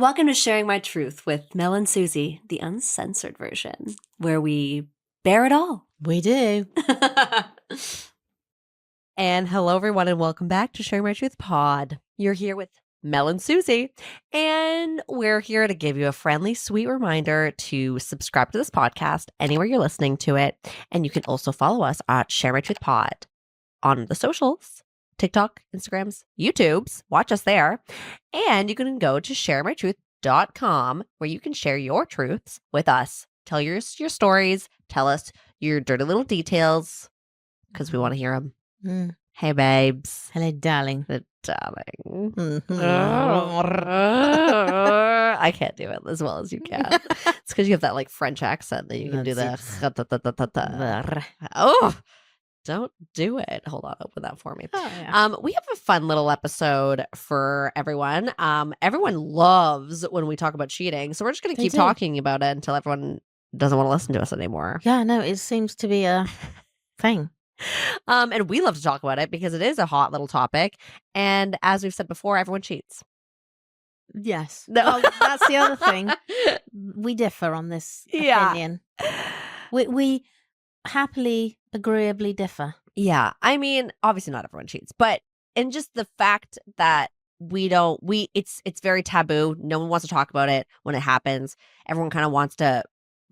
Welcome to Sharing My Truth with Mel and Suzie, the uncensored version, where we bear it all. We do. And hello, everyone, and welcome back to Sharing My Truth Pod. You're here with Mel and Suzie, and we're here to give you a friendly, sweet reminder to subscribe to this podcast anywhere you're listening to it. And you can also follow us at Share My Truth Pod on the socials. TikTok, Instagrams, YouTubes. Watch us there. And you can go to sharemytruth.com where you can share your truths with us. Tell your stories. Tell us your dirty little details because we want to hear them. Mm. Hey, babes. Hello, darling. Hello, darling. Mm-hmm. I can't do it as well as you can. It's because you have that like French accent that you can do that. Oh. Don't do it. Hold on, open that for me. Oh, yeah. We have a fun little episode for everyone. Everyone loves when we talk about cheating, so we're just going to keep talking about it until everyone doesn't want to listen to us anymore. Yeah, no, it seems to be a thing. And we love to talk about it because it is a hot little topic. And as we've said before, everyone cheats. Yes. No. Well, that's the other thing. We differ on this opinion. We happily, agreeably differ. Yeah. I mean, obviously not everyone cheats, but in just the fact that it's very taboo. No one wants to talk about it when it happens. Everyone kind of wants to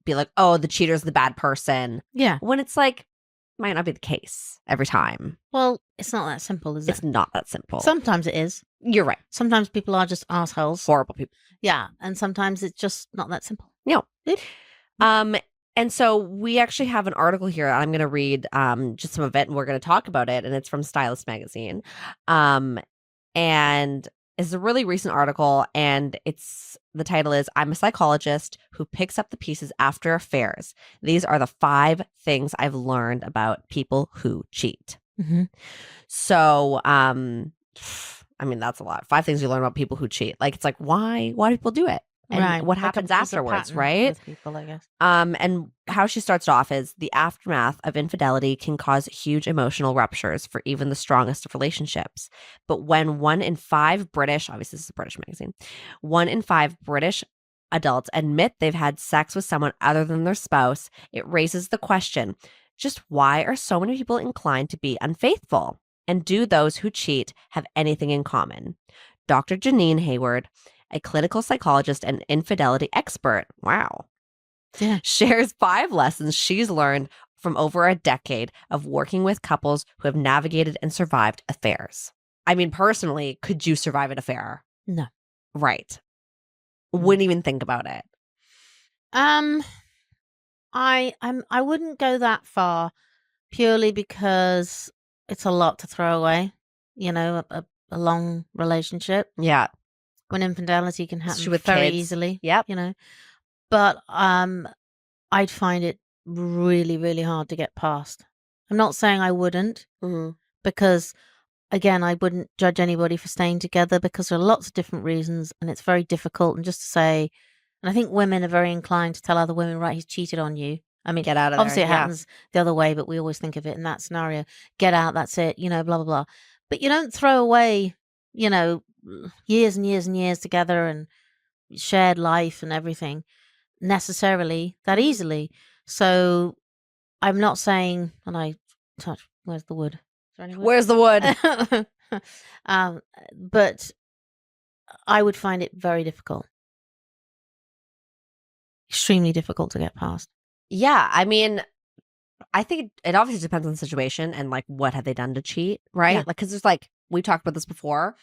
be like, oh, the cheater's the bad person. Yeah. When it's like, might not be the case every time. Well, it's not that simple, is it? It's not that simple. Sometimes it is. You're right. Sometimes people are just assholes. Horrible people. Yeah. And sometimes it's just not that simple. No. And so we actually have an article here. I'm going to read just some of it, and we're going to talk about it. And it's from Stylist magazine. And it's a really recent article. And the title is, I'm a psychologist who picks up the pieces after affairs. These are the 5 things I've learned about people who cheat. Mm-hmm. So, I mean, that's a lot. 5 things you learn about people who cheat. Like, it's like, why do people do it? And what happens afterwards, right? With people, I guess. And how she starts it off is the aftermath of infidelity can cause huge emotional ruptures for even the strongest of relationships. But when 1 in 5 British, obviously this is a British magazine, 1 in 5 British adults admit they've had sex with someone other than their spouse, it raises the question, just why are so many people inclined to be unfaithful? And do those who cheat have anything in common? Dr. Janine Hayward, a clinical psychologist and infidelity expert, shares 5 lessons she's learned from over a decade of working with couples who have navigated and survived affairs. I mean, personally, could you survive an affair? No. Right. Wouldn't even think about it. I wouldn't go that far purely because it's a lot to throw away. You know, a long relationship. Yeah. When infidelity can happen with very kids. easily. Yep. You know. But I'd find it really, really hard to get past. I'm not saying I wouldn't, because, again, I wouldn't judge anybody for staying together because there are lots of different reasons and it's very difficult. And just to say, and I think women are very inclined to tell other women, right, he's cheated on you. I mean, get out of obviously there. It happens the other way, but we always think of it in that scenario. Get out, that's it, you know, blah, blah, blah. But you don't throw away, you know, years and years and years together and shared life and everything necessarily that easily. So I'm not saying, and I touch, where's the wood? Is there any wood? Where's the wood? But I would find it very difficult. Extremely difficult to get past. Yeah, I mean, I think it obviously depends on the situation and like what have they done to cheat, right? Yeah. Like, because there's like, we talked about this before,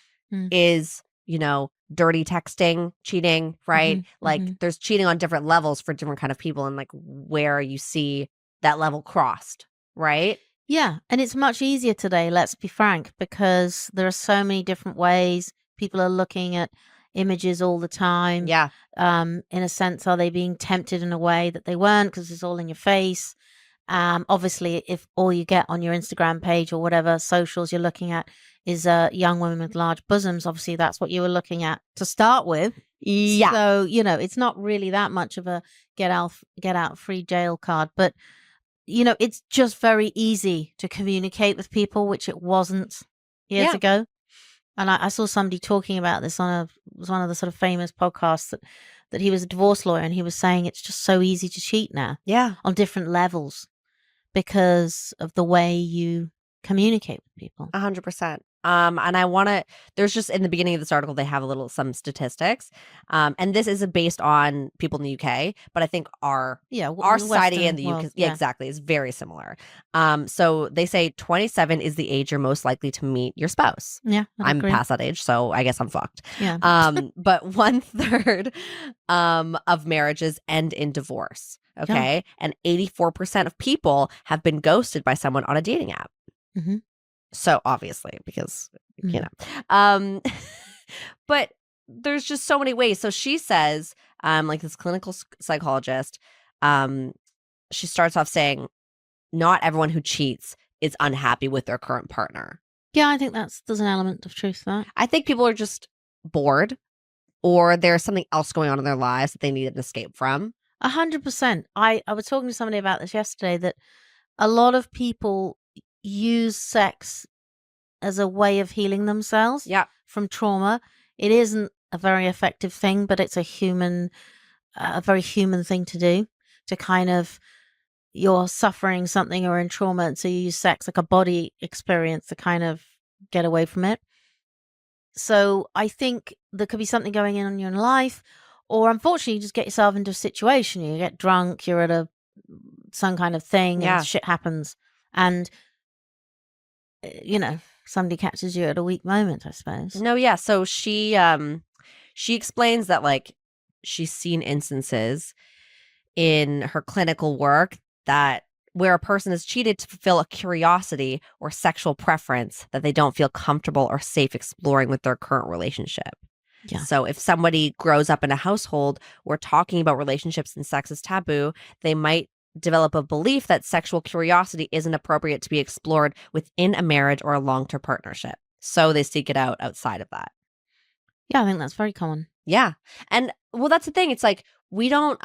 is, you know, dirty texting, cheating, right? Like there's cheating on different levels for different kind of people and like where you see that level crossed, right? Yeah. And it's much easier today, let's be frank, because there are so many different ways. People are looking at images all the time. Yeah. In a sense, are they being tempted in a way that they weren't because it's all in your face? Obviously, if all you get on your Instagram page or whatever socials you're looking at is young women with large bosoms, obviously that's what you were looking at to start with. Yeah. So, you know, it's not really that much of a get out free jail card, but you know, it's just very easy to communicate with people, which it wasn't years ago. And I saw somebody talking about this was one of the sort of famous podcasts that he was a divorce lawyer, and he was saying it's just so easy to cheat now. Yeah. On different levels because of the way you communicate with people. 100%. And I want to, there's just in the beginning of this article, they have some statistics. And this isn't based on people in the UK, but I think our society in the UK, exactly, is very similar. So they say 27 is the age you're most likely to meet your spouse. Yeah. I'm past that age, so I guess I'm fucked. Yeah. But 1/3 of marriages end in divorce. Okay. Yeah. And 84% of people have been ghosted by someone on a dating app. Mm-hmm. So obviously, because, you know, but there's just so many ways. So she says, like this clinical psychologist, she starts off saying, not everyone who cheats is unhappy with their current partner. Yeah, I think there's an element of truth to that. I think people are just bored, or there's something else going on in their lives that they need an escape from. 100%. I was talking to somebody about this yesterday, that a lot of people use sex as a way of healing themselves from trauma. It isn't a very effective thing, but it's a very human thing to do, to kind of, you're suffering something or in trauma, and so you use sex like a body experience to kind of get away from it. So I think there could be something going on in your life, or unfortunately you just get yourself into a situation, you get drunk, you're at some kind of thing, and shit happens, and you know, somebody catches you at a weak moment, I suppose. No, yeah. So she explains that, like, she's seen instances in her clinical work that where a person is cheated to fulfill a curiosity or sexual preference that they don't feel comfortable or safe exploring with their current relationship. Yeah. So if somebody grows up in a household where talking about relationships and sex is taboo, they might develop a belief that sexual curiosity isn't appropriate to be explored within a marriage or a long-term partnership. So they seek it out outside of that. Yeah, I think that's very common. Yeah. And well, that's the thing. It's like, we don't,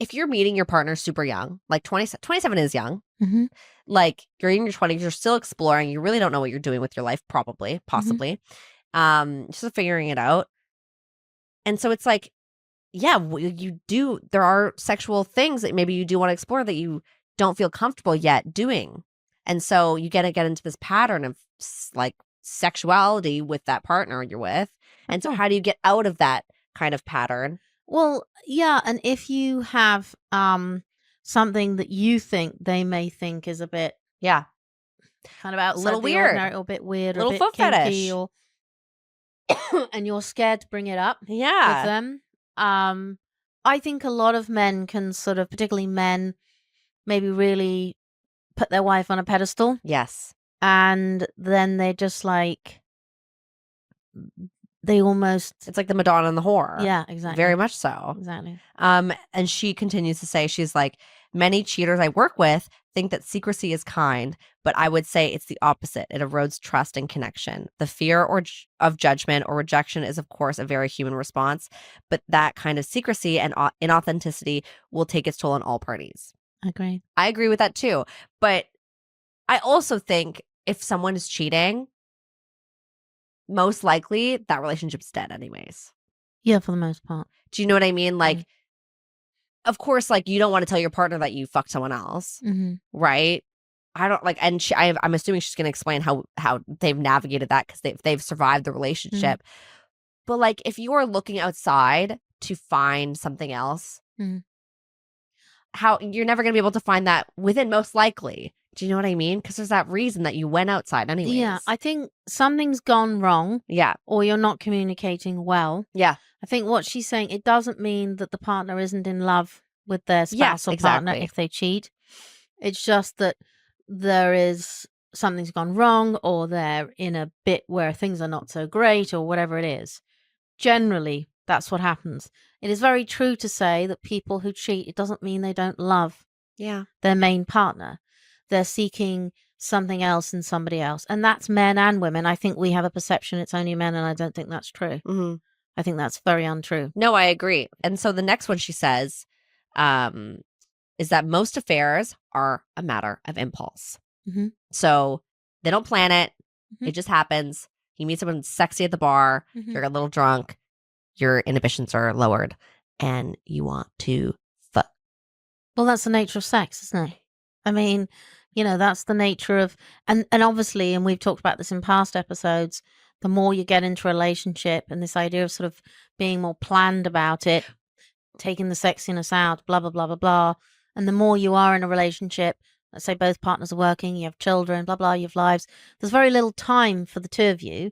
if you're meeting your partner super young, like 27 is young, like you're in your 20s, you're still exploring, you really don't know what you're doing with your life, possibly, just figuring it out. And so it's like, yeah, there are sexual things that maybe you do want to explore that you don't feel comfortable yet doing. And so you get into this pattern of like sexuality with that partner you're with. And so how do you get out of that kind of pattern? Well, yeah. And if you have something that you think they may think is a bit, kind of outside, a little weird, or a bit weird, or a bit foot fetish, or and you're scared to bring it up with them. I think a lot of men can sort of, particularly men, maybe really put their wife on a pedestal. Yes. And then they just like, it's like the Madonna and the whore. Yeah, exactly. Very much so. Exactly. And she continues to say, she's like, many cheaters I work with think that secrecy is kind, but I would say it's the opposite. It erodes trust and connection. The fear of judgment or rejection is, of course, a very human response, but that kind of secrecy and inauthenticity will take its toll on all parties. Agree. I agree with that too. But I also think if someone is cheating, most likely that relationship's dead anyways. Yeah, for the most part. Do you know what I mean? Like, of course, like, you don't want to tell your partner that you fucked someone else, right? I don't like, and I'm assuming she's going to explain how they've navigated that because they've survived the relationship. But like, if you are looking outside to find something else, how you're never going to be able to find that within, most likely. Do you know what I mean? Because there's that reason that you went outside anyways. Yeah, I think something's gone wrong. Yeah. Or you're not communicating well. Yeah. I think what she's saying, it doesn't mean that the partner isn't in love with their spouse or partner if they cheat. It's just that something's gone wrong, or they're in a bit where things are not so great, or whatever it is. Generally, that's what happens. It is very true to say that people who cheat, it doesn't mean they don't love their main partner. They're seeking something else in somebody else. And that's men and women. I think we have a perception it's only men, and I don't think that's true. I think that's very untrue. No, I agree. And so the next one she says is that most affairs are a matter of impulse. So they don't plan it. It just happens. You meet someone sexy at the bar, you're a little drunk, your inhibitions are lowered, and you want to fuck. Well, that's the nature of sex, isn't it? I mean, that's the nature of, and obviously, and we've talked about this in past episodes, the more you get into a relationship and this idea of sort of being more planned about it, taking the sexiness out, blah, blah, blah, blah, blah. And the more you are in a relationship, let's say both partners are working, you have children, blah, blah, you have lives, there's very little time for the two of you.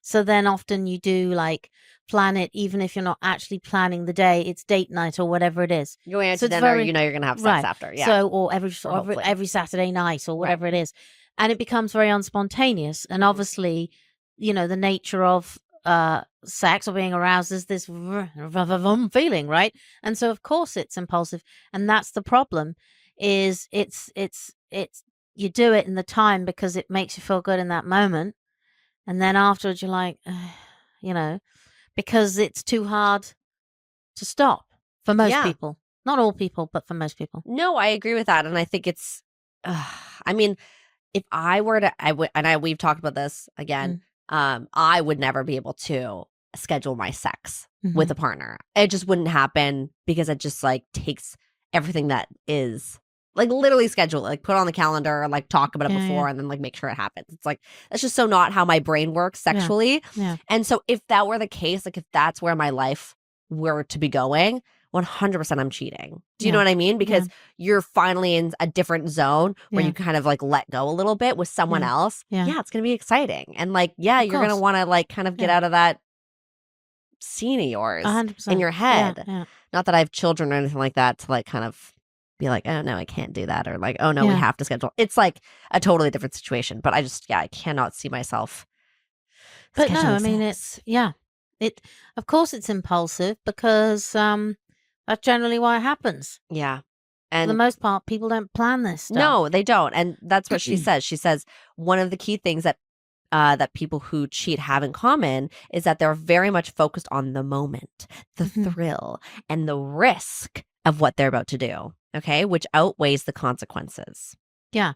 So then often you do like plan it, even if you're not actually planning the day, it's date night or whatever it is. You're going out So to it's dinner, very- you know you're going to have sex Right. after. Yeah. So, or every hopefully. every Saturday night or whatever it is. And it becomes very unspontaneous. And obviously, the nature of sex or being aroused is this feeling, right? And so of course it's impulsive. And that's the problem, is it's you do it in the time because it makes you feel good in that moment. And then afterwards you're like, because it's too hard to stop for most people. Not all people, but for most people. No, I agree with that. And I think it's, I mean, if I were to, we've talked about this again, I would never be able to schedule my sex with a partner. It just wouldn't happen because it just like takes everything that is like literally schedule it, like put it on the calendar, like talk about it before and then like make sure it happens. It's like, that's just so not how my brain works sexually. Yeah. And so if that were the case, like if that's where my life were to be going, 100% I'm cheating. Do you know what I mean? Because you're finally in a different zone where you kind of like let go a little bit with someone else. Yeah, it's going to be exciting. And like, you're going to want to like kind of get out of that scene of yours 100%. in your head. Yeah. Not that I have children or anything like that to like kind of be like, oh no, I can't do that. Or like, oh no, we have to schedule. It's like a totally different situation. But I just, I cannot see myself. But no, I mean, of course it's impulsive because that's generally why it happens. Yeah. And for the most part, people don't plan this stuff. No, they don't. And that's what she says. She says one of the key things that that people who cheat have in common is that they're very much focused on the moment, the thrill, and the risk of what they're about to do. Okay, which outweighs the consequences. Yeah,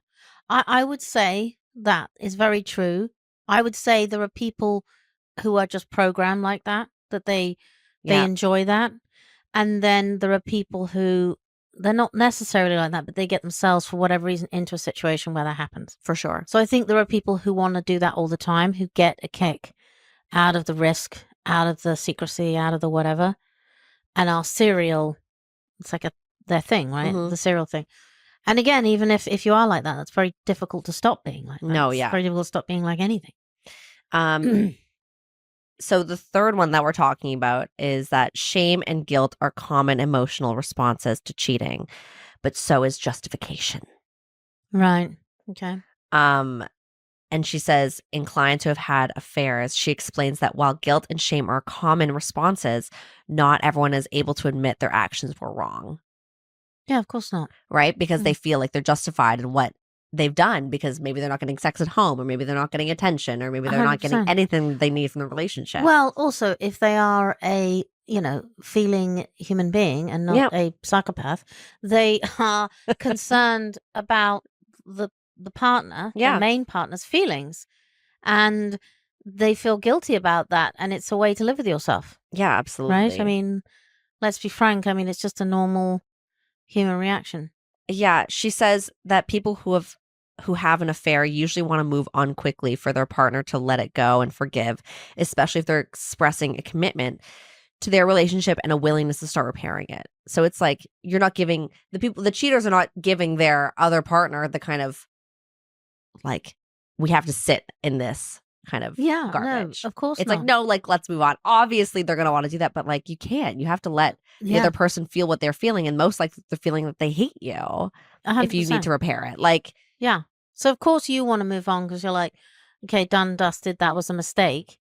I would say that is very true. I would say there are people who are just programmed like that they enjoy that. And then there are people who they're not necessarily like that, but they get themselves for whatever reason into a situation where that happens. For sure. So I think there are people who want to do that all the time, who get a kick out of the risk, out of the secrecy, out of the whatever, and are serial. It's like their thing, right? The serial thing. And again, even if you are like that, it's very difficult to stop being like that. No, It's very difficult to stop being like anything. So the third one that we're talking about is that shame and guilt are common emotional responses to cheating, but so is justification. Right. Okay. And she says, in clients who have had affairs, she explains that while guilt and shame are common responses, not everyone is able to admit their actions were wrong. Yeah, of course not. Right? Because they feel like they're justified in what they've done, because maybe they're not getting sex at home, or maybe they're not getting attention, or maybe they're 100%. not getting anything they need from the relationship. Well, also, if they are a, feeling human being and not a psychopath, they are concerned about the partner, the main partner's feelings, and they feel guilty about that, and it's a way to live with yourself. Yeah, absolutely. Right? I mean, let's be frank. I mean, it's just a normal human reaction. Yeah, she says that people who have an affair usually want to move on quickly for their partner to let it go and forgive, especially if they're expressing a commitment to their relationship and a willingness to start repairing it. So it's like you're not giving the cheaters are not giving their other partner the kind of like, we have to sit in this kind of garbage. No, of course it's not. like, no, like, let's move on. Obviously they're going to want to do that, but like, you can't. You have to let the other person feel what they're feeling, and most likely they're feeling that they hate you 100%. if you need to repair it. Like, yeah. So of course you want to move on because you're like, okay, done, dusted, that was a mistake.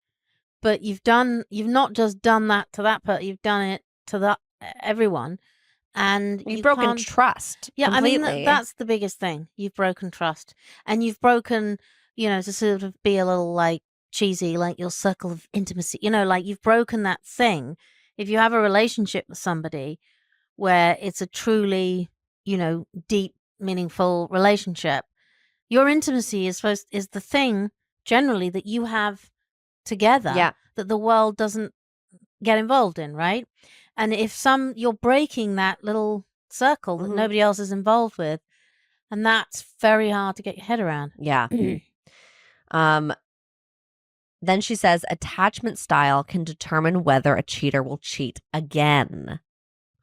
But you've not just done that to that person, you've done it to everyone. And you've broken trust. Yeah, completely. I mean, that's the biggest thing. You've broken trust. And you've broken, to sort of be a little like cheesy, like your circle of intimacy, like you've broken that thing. If you have a relationship with somebody where it's a truly, deep, meaningful relationship, your intimacy is the thing generally that you have together Yeah. that the world doesn't get involved in, right? And if you're breaking that little circle that nobody else is involved with, and that's very hard to get your head around. Yeah. Then she says attachment style can determine whether a cheater will cheat again.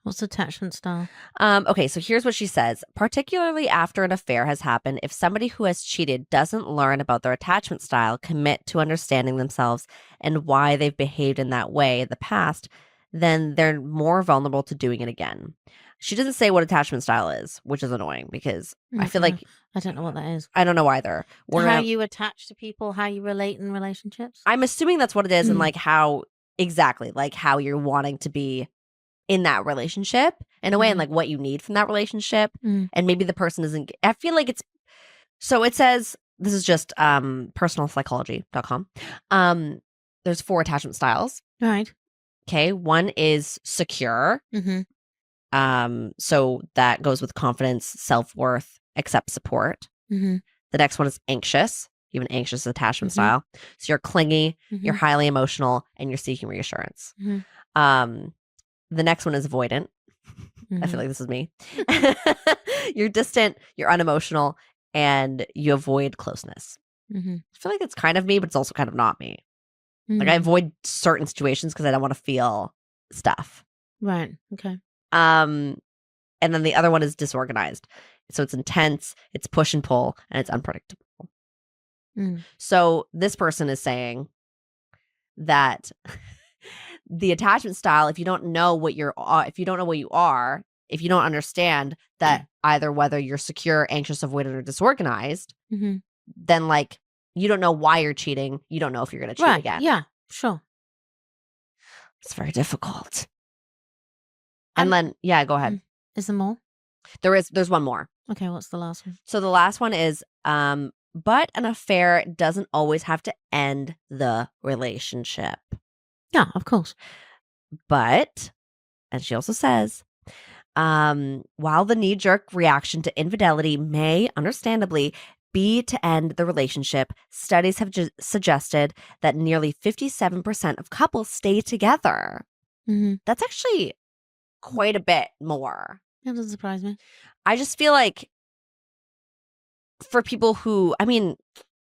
What's attachment style? Okay, so here's what she says. Particularly after an affair has happened, if somebody who has cheated doesn't learn about their attachment style, commit to understanding themselves and why they've behaved in that way in the past, then they're more vulnerable to doing it again. She doesn't say what attachment style is, which is annoying because I feel like I don't know what that is. I don't know either. How you attach to people, how you relate in relationships? I'm assuming that's what it is, and like how exactly, like how you're wanting to be in that relationship in a way, and like what you need from that relationship, and maybe the person isn't. I feel like it's so. It says this is just personalpsychology.com. There's 4 attachment styles. Right. Okay, one is secure. So that goes with confidence, self-worth, accept support. The next one is anxious. You have an anxious attachment style. So you're clingy, you're highly emotional, and you're seeking reassurance. The next one is avoidant. I feel like this is me. You're distant, you're unemotional, and you avoid closeness. I feel like it's kind of me, but it's also kind of not me. Like I avoid certain situations because I don't want to feel stuff. Right. Okay. And then the other one is disorganized. So it's intense, it's push and pull, and it's unpredictable. So this person is saying that the attachment style, if you don't know what you are, if you don't understand that either whether you're secure, anxious, avoidant, or disorganized, then like you don't know why you're cheating. You don't know if you're going to cheat again. Yeah, sure. It's very difficult. And then, yeah, go ahead. Is there more? There's one more. Okay, what's the last one? So the last one is, but an affair doesn't always have to end the relationship. Yeah, of course. But, and she also says, while the knee-jerk reaction to infidelity may understandably be to end the relationship, studies have suggested that nearly 57% of couples stay together. That's actually quite a bit more. That doesn't surprise me. I just feel like for people who, I mean,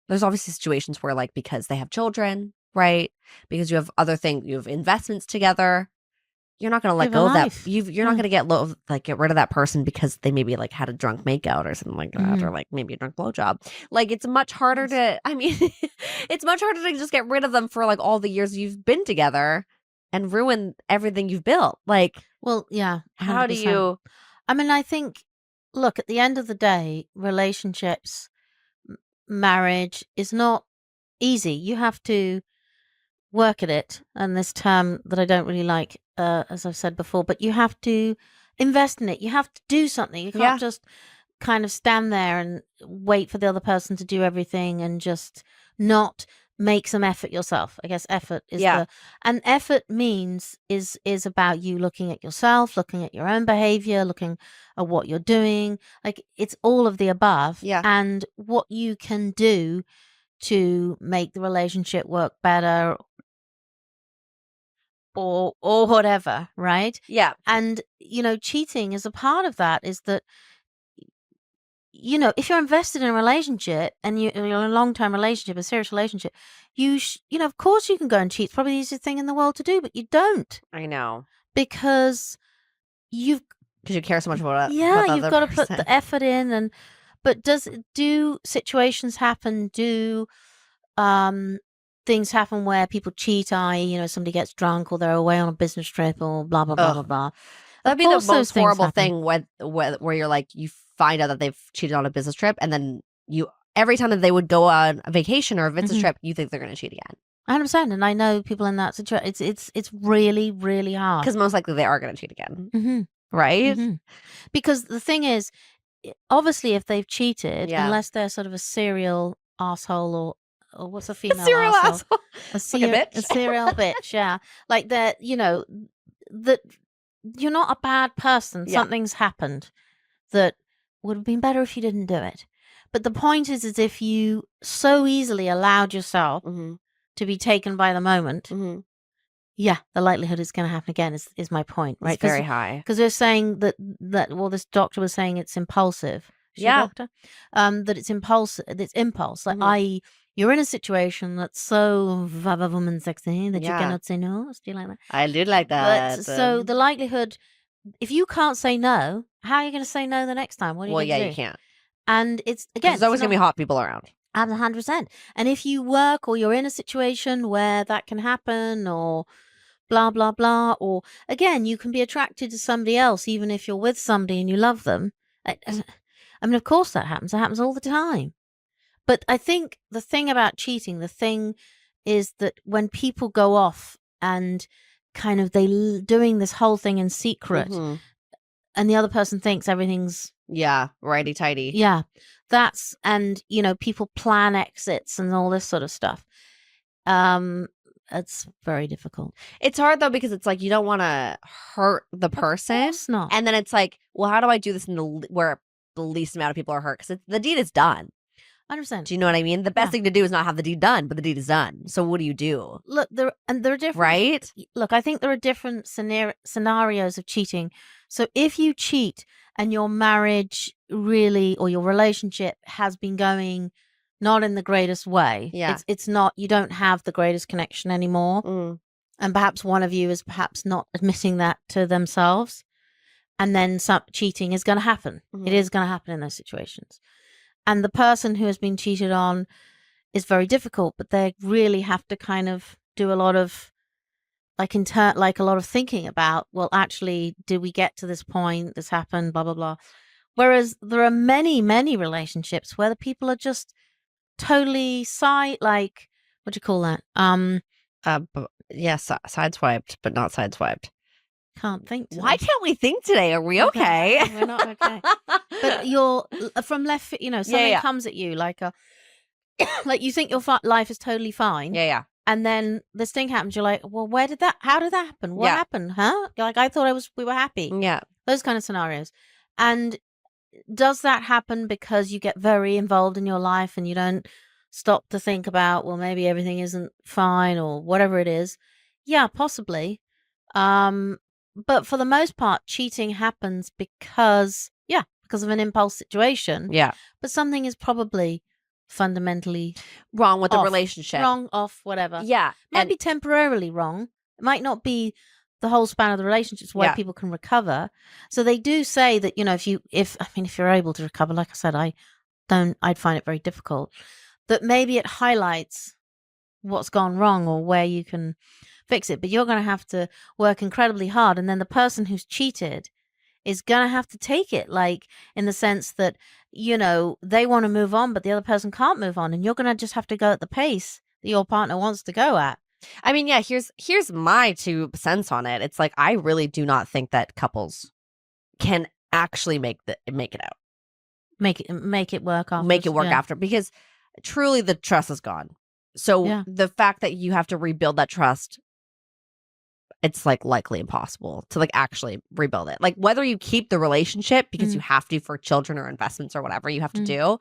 there's obviously situations where like because they have children, right? Because you have other things, you have investments together. You're not going to let go of that. You're not going to get rid of that person because they maybe like had a drunk makeout or something like that, or like maybe a drunk blowjob. Like it's much harder to. I mean, it's much harder to just get rid of them for like all the years you've been together and ruin everything you've built. Like, well, yeah. 100%. How do you? I mean, I think. Look, at the end of the day, relationships, marriage is not easy. You have to work at it. And this term that I don't really like, as I've said before, but you have to invest in it. You have to do something. You can't just kind of stand there and wait for the other person to do everything and just not make some effort yourself. I guess effort is and effort is about you looking at yourself, looking at your own behavior, looking at what you're doing. Like it's all of the above. And what you can do to make the relationship work better or whatever, right? Yeah. And cheating is a part of that, is that if you're invested in a relationship and you're in a long-term relationship, a serious relationship, of course you can go and cheat. It's probably the easiest thing in the world to do, but you don't. I know. Because you care so much about you've got to put the effort in. But do situations happen? Do things happen where people cheat, i.e., somebody gets drunk or they're away on a business trip or blah, blah, blah, blah, blah. That'd be the most horrible thing where you're like, you find out that they've cheated on a business trip, and then every time that they would go on a vacation or a business trip, you think they're going to cheat again. I understand, and I know people in that situation. It's really, really hard. Because most likely they are going to cheat again. Right? Because the thing is, obviously, if they've cheated, unless they're sort of a serial asshole or what's a female serial asshole? A serial bitch, yeah. Like that, that you're not a bad person. Something's happened that would have been better if you didn't do it. But the point is if you so easily allowed yourself to be taken by the moment, Mhm. yeah, the likelihood it's going to happen again is my point, right? It's very high. Because they're saying that well, this doctor was saying it's impulsive. Is she a Yeah. doctor? That it's impulse. It's impulse. Like Mhm. you're in a situation that's so woman sexy that you Yeah. cannot say no. Do you like that? I do like But that. so the likelihood, if you can't say no, how are you going to say no the next time? What are you well, going yeah, to you do? can't. And it's Because again, there's it's always going to be hot people around. 100%. And if you work or you're in a situation where that can happen, or blah blah blah, or again, you can be attracted to somebody else even if you're with somebody and you love them. I mean, of course that happens. It happens all the time. But I think the thing about cheating, the thing is that when people go off and kind of doing this whole thing in secret, Mhm. and the other person thinks everything's Yeah, righty tighty. yeah, that's, and people plan exits and all this sort of stuff. It's very difficult. It's hard though because it's like you don't want to hurt the person. Of course not. And then it's like, well, how do I do this in where the least amount of people are hurt? Because the deed is done. 100%. Do you know what I mean? The best thing to do is not have the deed done, but the deed is done. So what do you do? Look, there are different, right? Look, I think there are different scenarios of cheating. So if you cheat and your marriage really, or your relationship has been going not in the greatest way, Yeah. it's not, you don't have the greatest connection anymore. Mm. And perhaps one of you is perhaps not admitting that to themselves. And then some cheating is going to happen. Mhm. It is going to happen in those situations. And the person who has been cheated on is very difficult, but they really have to kind of do a lot of like a lot of thinking about, well, actually, did we get to this point? This happened, blah, blah, blah. Whereas there are many, many relationships where the people are just totally like, what do you call that? Yes, sideswiped, but not sideswiped. Can't think. Why can't we think today? Are we okay? We're not okay. But you're from left, something yeah. comes at you like a, like you think your life is totally fine. Yeah. And then this thing happens. You're like, well, how did that happen? What happened? Huh? You're like, I thought we were happy. Yeah. Those kind of scenarios. And does that happen because you get very involved in your life and you don't stop to think about, well, maybe everything isn't fine or whatever it is? Yeah, possibly. But for the most part, cheating happens because of an impulse situation. Yeah. But something is probably fundamentally wrong with the relationship. Wrong, off, whatever. Yeah. Might be temporarily wrong. It might not be the whole span of the relationship, why people can recover. So they do say that, if you're able to recover, like I said, I'd find it very difficult. That maybe it highlights what's gone wrong or where you can fix it. But you're going to have to work incredibly hard. And then the person who's cheated is going to have to take it, like in the sense that, they want to move on, but the other person can't move on. And you're going to just have to go at the pace that your partner wants to go at. I mean, yeah, here's my 2 cents on it. It's like, I really do not think that couples can actually make it out. Make it work after. Make it work after, because truly the trust is gone. So the fact that you have to rebuild that trust, it's like likely impossible to like actually rebuild it. Like whether you keep the relationship because you have to for children or investments or whatever you have to do,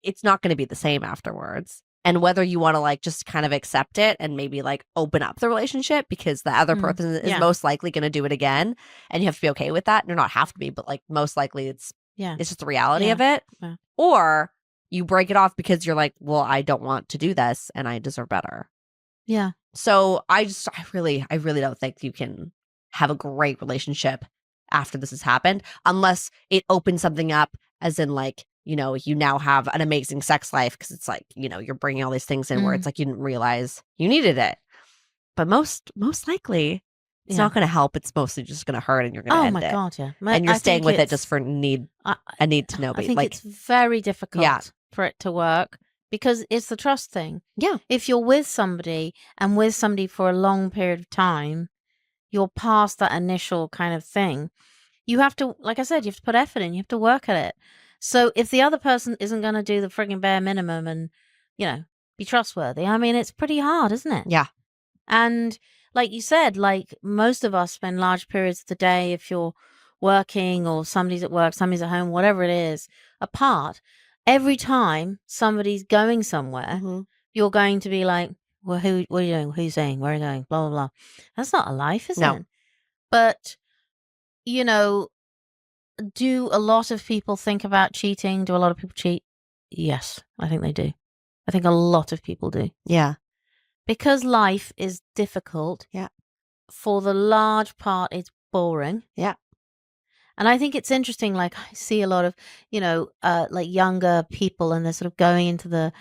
it's not going to be the same afterwards. And whether you want to like just kind of accept it and maybe like open up the relationship because the other person is most likely going to do it again, and you have to be okay with that. Or not have to be, but like most likely it's just the reality of it. Yeah. Or you break it off because you're like, well, I don't want to do this and I deserve better. Yeah. So I really don't think you can have a great relationship after this has happened unless it opens something up, as in like, you now have an amazing sex life because it's like, you're bringing all these things in where it's like you didn't realize you needed it. But most likely it's not going to help. It's mostly just going to hurt, and you're going to end it. Oh my God, yeah. And you're staying with it just for a need to know. I think it's very difficult for it to work because it's the trust thing. Yeah. If you're with somebody and with somebody for a long period of time, you're past that initial kind of thing. You have to, like I said, you have to put effort in. You have to work at it. So if the other person isn't going to do the frigging bare minimum and, be trustworthy, I mean, it's pretty hard, isn't it? Yeah. And like you said, like most of us spend large periods of the day, if you're working or somebody's at work, somebody's at home, whatever it is, apart. Every time somebody's going somewhere, you're going to be like, Well, what are you doing? Who are you saying? Where are you going? Blah, blah, blah. That's not a life, is No. it? But, you know, do a lot of people think about cheating? Do a lot of people cheat? Yes, I think they do. I think a lot of people do. Yeah. Because life is difficult. Yeah. For the large part, it's boring. Yeah. And I think it's interesting, like I see a lot of, like younger people and they're sort of going into the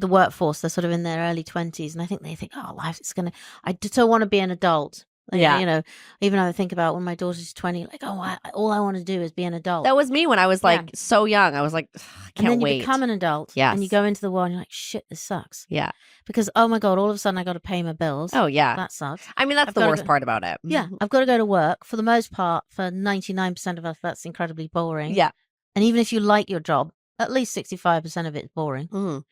workforce. They're sort of in their early 20s. And I think they think, oh, life is going to, I so want to be an adult. Like, Yeah. Even though I think about when my daughter's 20, like, oh, all I want to do is be an adult. That was me when I was like so young. I was like, I and can't then you wait. become an adult. Yes. And you go into the world and you're like, shit, this sucks. Yeah. Because, oh my God, all of a sudden I got to pay my bills. Oh, yeah. That sucks. I mean, that's I've the gotta worst part about it. Yeah. I've got to go to work. For the most part, for 99% of us, that's incredibly boring. Yeah. And even if you like your job, at least 65% of it is boring. Mhm.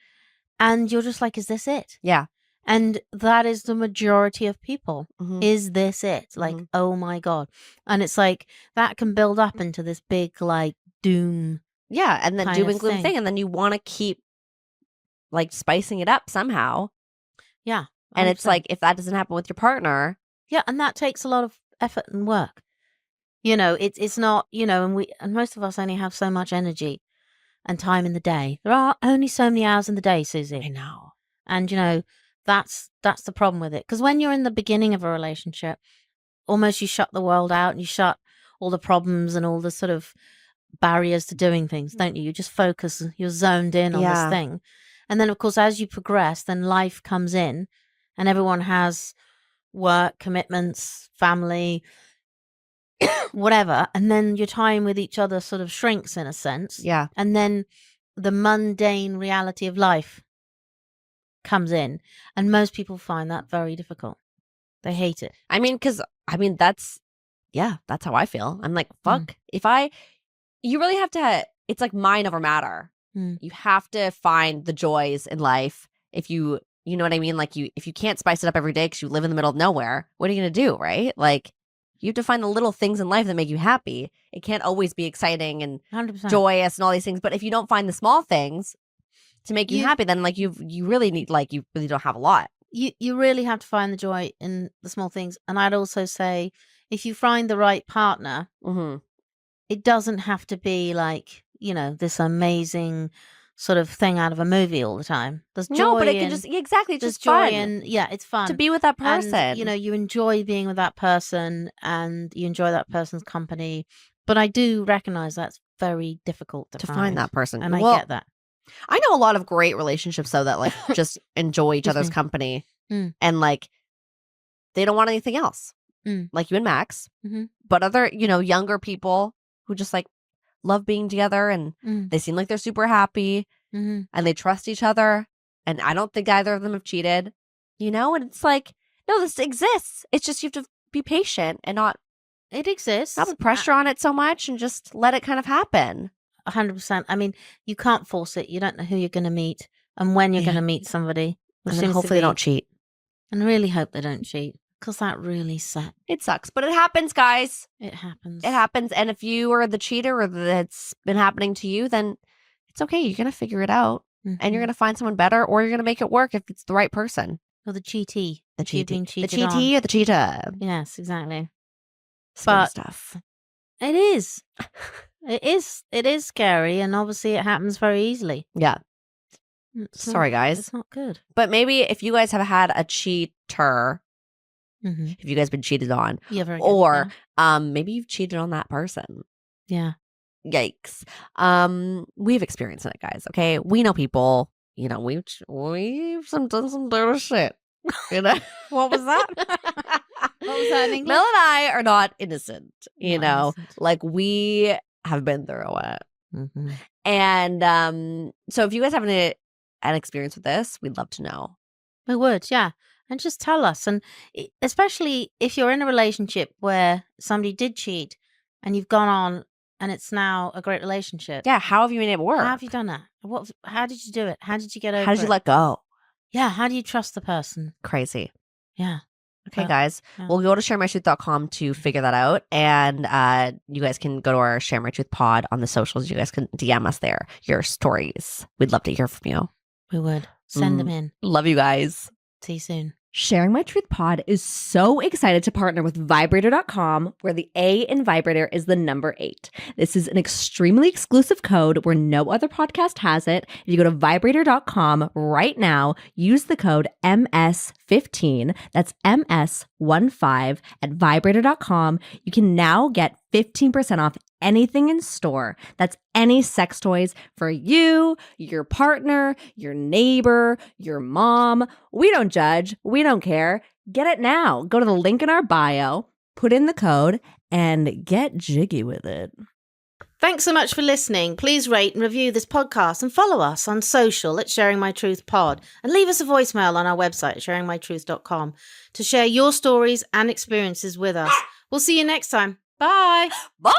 And you're just like, is this it? Yeah. And that is the majority of people. Mhm. Is this it? Like, oh my God. And it's like, that can build up into this big, like, doom. Yeah. And then kind doom of and gloom thing. thing. And then you want to keep like spicing it up somehow. Yeah. And it's 100%. like, if that doesn't happen with your partner. Yeah. And that takes a lot of effort and work. It's not, and most of us only have so much energy and time in the day. There are only so many hours in the day, Susie. I know. And, that's the problem with it. Because when you're in the beginning of a relationship, almost you shut the world out and you shut all the problems and all the sort of barriers to doing things, don't you? You just focus, you're zoned in on this thing. And then, of course, as you progress, then life comes in and everyone has work, commitments, family, whatever. And then your time with each other sort of shrinks in a sense. Yeah. And then the mundane reality of life comes in. And most people find that very difficult. They hate it. I mean, that's how I feel. I'm like, fuck. You really have to, it's like mind over matter. You have to find the joys in life. If you know what I mean? Like if you can't spice it up every day because you live in the middle of nowhere, what are you going to do? Right? Like you have to find the little things in life that make you happy. It can't always be exciting and 100%. joyous and all these things. But if you don't find the small things to make you happy, then like you really need, like you really don't have a lot. You really have to find the joy in the small things. And I'd also say if you find the right partner, it doesn't have to be like, this amazing sort of thing out of a movie all the time. There's joy. No, but it can just, exactly, it's just joy fun. And it's fun. To be with that person. And, you enjoy being with that person and you enjoy that person's company. But I do recognize that's very difficult to find that person. And I get that. I know a lot of great relationships though that like just enjoy each other's company and like they don't want anything else. Like you and Max, but other, younger people who just like love being together and they seem like they're super happy and they trust each other. And I don't think either of them have cheated, and it's like, no, this exists. It's just, you have to be patient and not put pressure on it so much and just let it kind of happen. 100%. I mean, you can't force it. You don't know who you're going to meet and when you're going to meet somebody. And then hopefully they don't cheat. And really hope they don't cheat because that really sucks. It sucks, but it happens, guys. It happens. It happens. And if you are the cheater or that's been happening to you, then it's okay. You're going to figure it out and you're going to find someone better or you're going to make it work if it's the right person. Or the cheatee. The cheatee. The cheatee or the cheater. Yes, exactly. But stuff. It is. It is scary, and obviously it happens very easily. Yeah. Sorry, guys. It's not good. But maybe if you guys have had a cheater, if you guys been cheated on, or maybe you've cheated on that person. Yeah. Yikes. We've experienced it, guys. Okay, we know people. We've done some dirty shit. What was that? What was that in English? Mel and I are not innocent. Like we have been through it. And so if you guys have an experience with this, we'd love to know. We would, yeah. And just tell us. And especially if you're in a relationship where somebody did cheat and you've gone on and it's now a great relationship. Yeah, how have you been able to work? How have you done that? How did you do it? How did you get over it? How did you let go? Yeah, how do you trust the person? Crazy. Yeah. Okay, guys. Yeah. We'll go to sharemytruth.com to figure that out. And you guys can go to our Share My Truth pod on the socials. You guys can DM us there, your stories. We'd love to hear from you. We would. Send them in. Love you guys. See you soon. Sharing My Truth Pod is so excited to partner with Vibrator.com, where the A in vibrator is the number 8. This is an extremely exclusive code where no other podcast has it. If you go to Vibrator.com right now, use the code MS15, that's MS15 at Vibrator.com. You can now get 15% off anything in store. That's any sex toys for you, your partner, your neighbor, your mom. We don't judge. We don't care. Get it now. Go to the link in our bio, put in the code, and get jiggy with it. Thanks so much for listening. Please rate and review this podcast and follow us on social at Sharing My Truth Pod, and leave us a voicemail on our website at sharingmytruth.com to share your stories and experiences with us. We'll see you next time. Bye. Bye.